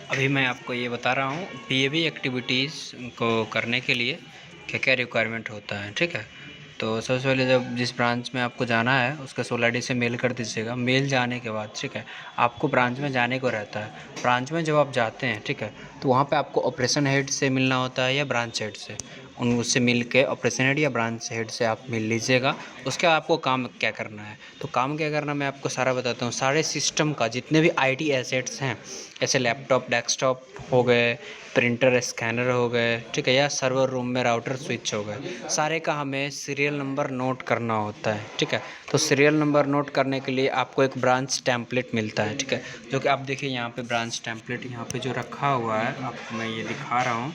अभी मैं आपको ये बता रहा हूँ पीएबी एक्टिविटीज़ को करने के लिए क्या क्या रिक्वायरमेंट होता है। ठीक है, तो सबसे पहले जब जिस ब्रांच में आपको जाना है उसका सोल आईडी से मेल कर दीजिएगा। मेल जाने के बाद ठीक है, आपको ब्रांच में जाने को रहता है। ब्रांच में जब आप जाते हैं ठीक है, तो वहाँ पे आपको ऑपरेशन हेड से मिलना होता है या ब्रांच हेड से। उससे मिल के ऑपरेशन हेड या ब्रांच हेड से आप मिल लीजिएगा। उसके बाद आपको काम क्या करना है, तो काम क्या करना मैं आपको सारा बताता हूँ। सारे सिस्टम का जितने भी आईटी एसेट्स हैं, जैसे लैपटॉप डेस्कटॉप हो गए, प्रिंटर स्कैनर हो गए, ठीक है, या सर्वर रूम में राउटर स्विच हो गए, सारे का हमें सीरियल नंबर नोट करना होता है। ठीक है, तो सीरियल नंबर नोट करने के लिए आपको एक ब्रांच टेम्पलेट मिलता है। ठीक है, जो कि आप देखिए यहाँ पे ब्रांच टेम्पलेट यहाँ पे जो रखा हुआ है, आपको मैं ये दिखा रहा हूँ।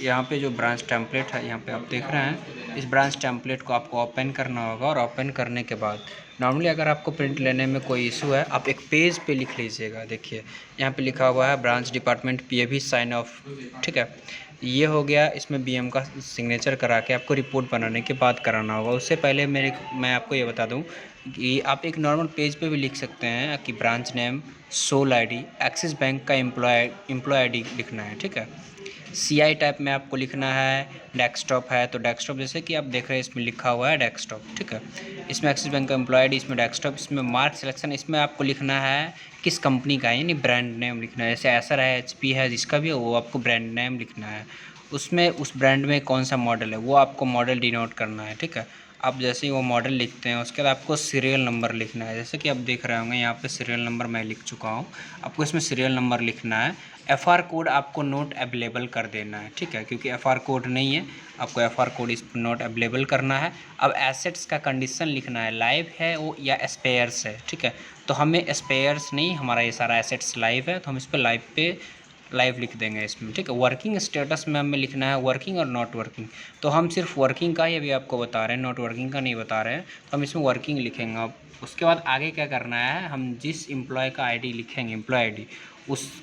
यहाँ पे जो ब्रांच टेम्पलेट है यहाँ पे आप देख रहे हैं, इस ब्रांच टेम्पलेट को आपको ओपन करना होगा। और ओपन करने के बाद नॉर्मली अगर आपको प्रिंट लेने में कोई इशू है, आप एक पेज पे लिख लीजिएगा। देखिए यहाँ पे लिखा हुआ है branch department PAB sign off. ठीक है, ये हो गया। इसमें बीएम का सिग्नेचर करा के आपको रिपोर्ट बनाने के बाद कराना होगा। उससे पहले मैं आपको ये बता दूं कि आप एक नॉर्मल पेज पे भी लिख सकते हैं कि branch name, SOL ID, Axis Bank का एम्प्लॉय आईडी लिखना है। ठीक है, सीआई टाइप में आपको लिखना है। डेस्कटॉप है तो डेस्कटॉप, जैसे कि आप देख रहे हैं इसमें लिखा हुआ है डेस्कटॉप। ठीक है, इसमें एक्सिस बैंक का एम्प्लॉय आईडी, इसमें डेस्कटॉप, इसमें मार्क सिलेक्शन, इसमें आपको लिखना है किस कंपनी का है, यानी ब्रांड नेम लिखना है। जैसे एसर है, एचपी है, जिसका भी है वो आपको ब्रांड नेम लिखना है। उसमें उस ब्रांड में कौन सा मॉडल है वो आपको मॉडल डिनोट करना है। ठीक है, आप जैसे ही वो मॉडल लिखते हैं उसके बाद आपको सीरियल नंबर लिखना है। जैसे कि आप देख रहे होंगे यहाँ पे सीरियल नंबर मैं लिख चुका हूँ, आपको इसमें सीरियल नंबर लिखना है। एफआर कोड आपको नोट अवेलेबल कर देना है। ठीक है, क्योंकि एफआर कोड नहीं है, आपको एफआर कोड इस पर नोट अवेलेबल करना है। अब एसेट्स का कंडीशन लिखना है, लाइव है वो या स्पेयर्स है। ठीक है, तो हमें स्पेयर्स नहीं, हमारा ये सारा एसेट्स लाइव है तो हम इस पर लाइव लिख देंगे इसमें। ठीक है, वर्किंग स्टेटस में हमें लिखना है वर्किंग और नॉट वर्किंग। तो हम सिर्फ वर्किंग का ही अभी आपको बता रहे हैं, नॉट वर्किंग का नहीं बता रहे हैं, तो हम इसमें वर्किंग लिखेंगे। अब उसके बाद आगे क्या करना है, हम जिस एम्प्लॉय का आईडी लिखेंगे, एम्प्लॉय आईडी,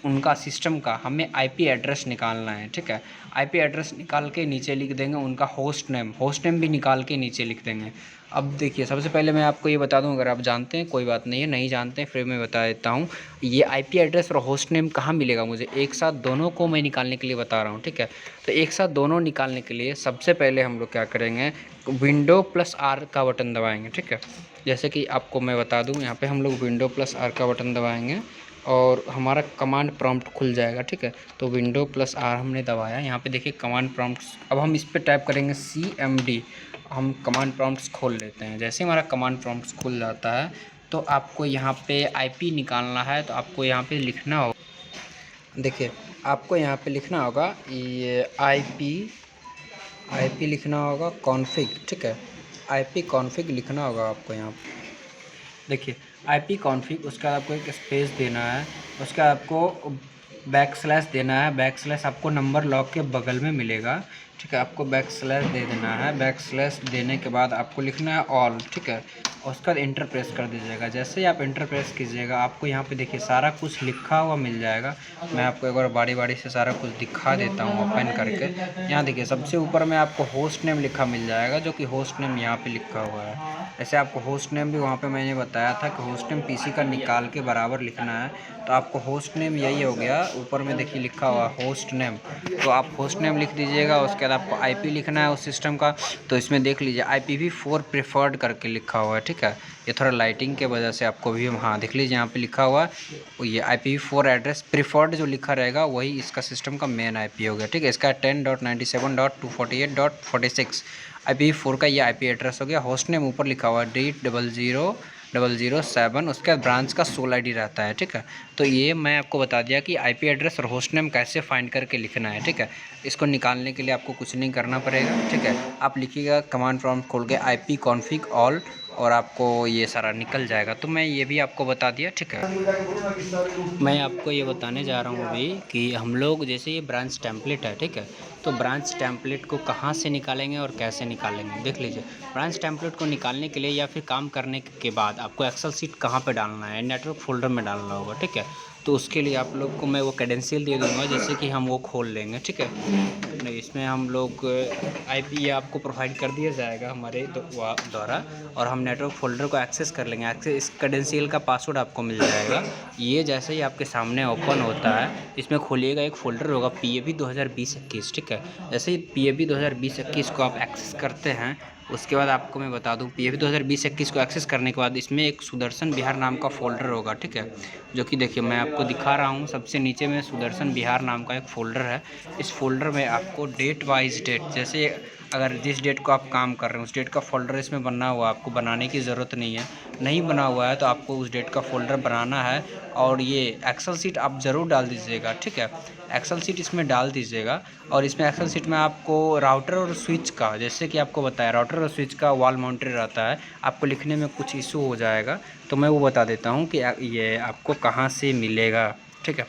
उनका सिस्टम का हमें आईपी एड्रेस निकालना है। ठीक है, आईपी एड्रेस निकाल के नीचे लिख देंगे उनका होस्ट नेम भी निकाल के नीचे लिख देंगे। अब देखिए सबसे पहले मैं आपको ये बता दूं, अगर आप जानते हैं कोई बात नहीं है, नहीं जानते हैं फिर मैं बता देता हूं। ये आईपी एड्रेस और होस्ट नेम कहाँ मिलेगा मुझे, एक साथ दोनों को मैं निकालने के लिए बता रहा हूँ। ठीक है, तो एक साथ दोनों निकालने के लिए सबसे पहले हम लोग क्या करेंगे, विंडो प्लस आर का बटन दबाएंगे। ठीक है, जैसे कि आपको मैं बता दूँ, यहाँ पर हम लोग विंडो प्लस आर का बटन दबाएँगे और हमारा कमांड प्रॉम्प्ट खुल जाएगा। ठीक है, तो विंडो प्लस आर हमने दबाया, यहाँ पे देखिए कमांड प्रॉम्प्ट। अब हम इस पर टाइप करेंगे CMD। हम कमांड प्रॉम्प्ट्स खोल लेते हैं। जैसे हमारा कमांड प्रॉम्प्ट्स खुल जाता है तो आपको यहाँ पे आईपी निकालना है, तो आपको यहाँ पे लिखना होगा, देखिए आपको यहाँ पे लिखना होगा ये आईपी लिखना होगा कॉन्फ़िग। ठीक है, आईपी कॉन्फ़िग लिखना होगा आपको यहाँ पे। देखिए आईपी कॉन्फ़िग, उसका आपको एक स्पेस देना है, उसका आपको बैकस्लैश देना है। बैकस्लैश आपको नंबर लॉक के बगल में मिलेगा। ठीक है, आपको बैकस्लैश दे देना है। बैकस्लैश देने के बाद आपको लिखना है ऑल। ठीक है, और उसका इंटर प्रेस कर दीजिएगा। जैसे ही आप इंटर प्रेस कीजिएगा आपको यहाँ पे देखिए सारा कुछ लिखा हुआ मिल जाएगा। मैं आपको एक बार बारी बारी से सारा कुछ दिखा देता हूँ ओपन करके। यहाँ देखिए सबसे ऊपर में आपको होस्ट नेम लिखा मिल जाएगा, जो कि होस्ट नेम यहाँ पे लिखा हुआ है। ऐसे आपको होस्ट नेम भी वहाँ पे मैंने बताया था कि होस्ट नेम पीसी का निकाल के बराबर लिखना है। तो आपको होस्ट नेम यही हो गया, ऊपर में देखिए लिखा हुआ होस्ट नेम, तो आप होस्ट नेम लिख दीजिएगा। उसके बाद आपको आईपी लिखना है उस सिस्टम का। तो इसमें देख लीजिए IPv4 प्रेफर्ड करके लिखा हुआ है। ठीक है, ये थोड़ा लाइटिंग के वजह से आपको भी, हाँ देख लीजिए यहाँ पे लिखा हुआ है ये IPv4 एड्रेस प्रेफर्ड जो लिखा रहेगा वही इसका सिस्टम का मेन आईपी हो गया। ठीक है, इसका 10.97.248.46 IPv4 का ये आईपी एड्रेस हो गया। होस्ट नेम ऊपर लिखा हुआ है D00007, उसके बाद ब्रांच का सोल आईडी रहता है। ठीक है, तो ये मैं आपको बता दिया कि आईपी एड्रेस और होस्ट नेम कैसे फाइंड करके लिखना है। ठीक है, इसको निकालने के लिए आपको कुछ नहीं करना पड़ेगा। ठीक है, आप लिखिएगा कमांड प्रॉम्प्ट खोल के IP कॉन्फ़िग ऑल, और आपको ये सारा निकल जाएगा। तो मैं ये भी आपको बता दिया। ठीक है, मैं आपको ये बताने जा रहा हूँ अभी कि हम लोग जैसे ये ब्रांच टेम्पलेट है। ठीक है, तो ब्रांच टेम्पलेट को कहाँ से निकालेंगे और कैसे निकालेंगे देख लीजिए। ब्रांच टेम्पलेट को निकालने के लिए या फिर काम करने के बाद आपको एक्सेल सीट कहाँ पे डालना है, नेटवर्क फोल्डर में डालना होगा। ठीक है, तो उसके लिए आप लोग को मैं वो क्रेडेंशियल दे दूँगा, जैसे कि हम वो खोल लेंगे, ठीक है। नहीं, इसमें हम लोग आईपी आपको प्रोवाइड कर दिया जाएगा हमारे द्वारा, और हम नेटवर्क फ़ोल्डर को एक्सेस कर लेंगे। इस क्रेडेंशियल का पासवर्ड आपको मिल जाएगा। ये जैसे ही आपके सामने ओपन होता है, इसमें खोलिएगा, एक फ़ोल्डर होगा PAP 2020-21, ठीक है। जैसे ही PAP 2020-21 को आप एक्सेस करते हैं, उसके बाद आपको मैं बता दूं, PAP 2020-21 को एक्सेस करने के बाद इसमें एक सुदर्शन बिहार नाम का फ़ोल्डर होगा, ठीक है। जो कि देखिए मैं आपको दिखा रहा हूँ, सबसे नीचे में सुदर्शन बिहार नाम का एक फ़ोल्डर है। इस फ़ोल्डर में आपको डेट वाइज डेट, जैसे अगर जिस डेट को आप काम कर रहे हैं उस डेट का फ़ोल्डर इसमें बना हुआ है, आपको बनाने की ज़रूरत नहीं है। नहीं बना हुआ है तो आपको उस डेट का फ़ोल्डर बनाना है, और ये एक्सेल शीट आप ज़रूर डाल दीजिएगा, ठीक है। एक्सेल शीट इसमें डाल दीजिएगा, और इसमें एक्सेल शीट में आपको राउटर और स्विच का, जैसे कि आपको बताया, राउटर और स्विच का वॉल माउंटेड रहता है। आपको लिखने में कुछ इशू हो जाएगा तो मैं वो बता देता हूँ कि ये आपको कहाँ से मिलेगा, ठीक है।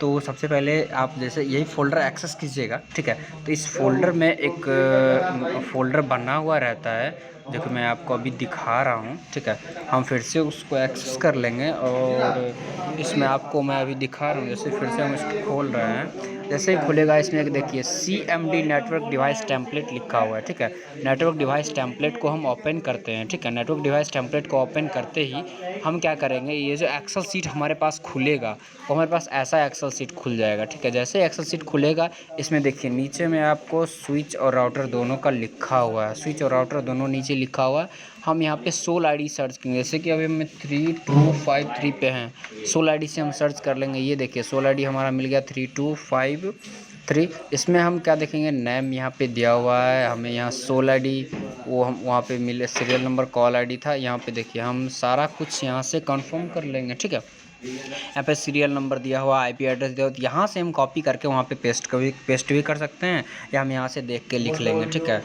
तो सबसे पहले आप जैसे यही फ़ोल्डर एक्सेस कीजिएगा, ठीक है। तो इस फ़ोल्डर में एक फ़ोल्डर बना हुआ रहता है, जो कि मैं आपको अभी दिखा रहा हूँ, ठीक है। हम फिर से उसको एक्सेस कर लेंगे, और इसमें आपको मैं अभी दिखा रहा हूँ, जैसे फिर से हम इसको खोल रहे हैं। जैसे ही खुलेगा इसमें एक देखिए CMD नेटवर्क डिवाइस टेम्पलेट लिखा हुआ है, ठीक है। नेटवर्क डिवाइस टेम्पलेट को हम ओपन करते हैं, ठीक है। नेटवर्क डिवाइस टेम्पलेट को ओपन करते ही हम क्या करेंगे, ये जो एक्सेल शीट हमारे पास खुलेगा, वो हमारे पास ऐसा एक्सेल शीट खुल जाएगा, ठीक है। जैसे एक्सेल शीट खुलेगा, इसमें देखिए नीचे में आपको स्विच और राउटर दोनों का लिखा हुआ है, स्विच और राउटर दोनों नीचे लिखा हुआ है। हम यहाँ पे सोल ID सर्च करेंगे, जैसे कि अभी हम 3253 पे हैं, सोल ID से हम सर्च कर लेंगे। ये देखिए सोल ID हमारा मिल गया 3253। इसमें हम क्या देखेंगे, नेम यहाँ पे दिया हुआ है हमें, यहाँ सोल ID वो हम वहाँ पे मिले, सीरियल नंबर, कॉल ID था, यहाँ पे देखिए हम सारा कुछ यहाँ से कंफर्म कर लेंगे, ठीक है। यहाँ पे सीरियल नंबर दिया हुआ, IP एड्रेस दिया हुआ, तो यहाँ से हम कॉपी करके वहाँ पे पेस्ट भी कर सकते हैं, या हम यहाँ से देख के लिख लेंगे, ठीक है।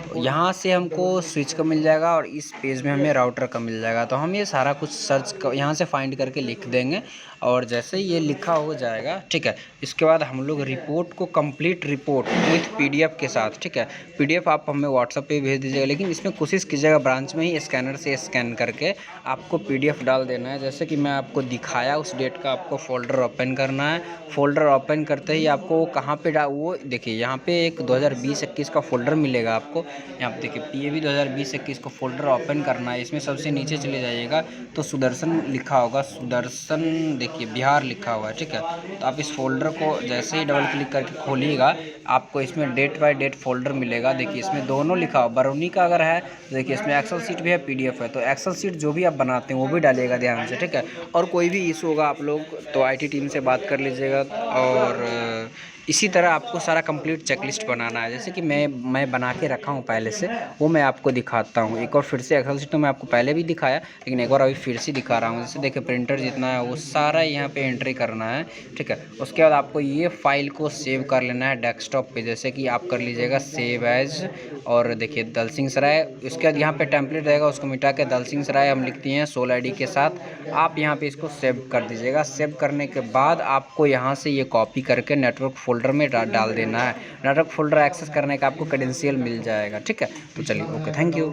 तो यहाँ से हमको स्विच का मिल जाएगा, और इस पेज में हमें राउटर का मिल जाएगा। तो हम ये सारा कुछ सर्च यहाँ से फाइंड करके लिख देंगे, और जैसे ही ये लिखा हो जाएगा, ठीक है, इसके बाद हम लोग रिपोर्ट को, कंप्लीट रिपोर्ट विथ PDF के साथ, ठीक है। PDF आप हमें व्हाट्सएप पे भेज दीजिएगा, लेकिन इसमें कोशिश कीजिएगा ब्रांच में ही स्कैनर से स्कैन करके आपको PDF डाल देना है। जैसे कि मैं आपको दिखाया, उस डेट का आपको फ़ोल्डर ओपन करना है। फ़ोल्डर ओपन करते ही आपको कहाँ पे वो देखिए यहाँ पे एक 2020-21 का फ़ोल्डर मिलेगा आपको। यहाँ पे देखिए PAP 2020-21 को फ़ोल्डर ओपन करना है। इसमें सबसे नीचे चले जाइएगा तो सुदर्शन लिखा होगा, सुदर्शन देखिए बिहार लिखा हुआ है, ठीक है। तो आप इस फ़ोल्डर को जैसे ही डबल क्लिक करके खोलिएगा, आपको इसमें डेट बाय डेट फ़ोल्डर मिलेगा। देखिए इसमें दोनों लिखा हो, बरौनी का अगर है तो देखिए इसमें एक्सेल शीट भी है, PDF है। तो एक्सेल शीट जो भी आप बनाते हैं वो भी डालिएगा ध्यान से, ठीक है। और कोई भी इशू होगा आप लोग तो IT टीम से बात कर लीजिएगा। और इसी तरह आपको सारा कंप्लीट चेकलिस्ट बनाना है, जैसे कि मैं बना के रखा हूँ पहले से, वो मैं आपको दिखाता हूँ एक और फिर से। एक्सेल शीट तो मैं आपको पहले भी दिखाया, लेकिन एक बार अभी फिर से दिखा रहा हूँ। जैसे देखिए प्रिंटर जितना है वो सारा यहाँ पे एंट्री करना है, ठीक है। उसके बाद आपको ये फाइल को सेव कर लेना है डेस्कटॉप पे, जैसे कि आप कर लीजिएगा सेव एज, और देखिए दलसिंह सराय। उसके बाद यहाँ पे टेम्पलेट रहेगा, उसको मिटा के दलसिंह सराय हम लिखते हैं सोल ID के साथ। आप यहाँ पे इसको सेव कर दीजिएगा। सेव करने के बाद आपको यहाँ से ये कॉपी करके नेटवर्क फ़ोल्डर में डाल देना है। नेटवर्क फ़ोल्डर एक्सेस करने का आपको क्रेडेंशियल मिल जाएगा, ठीक है। तो चलिए, ओके, थैंक यू।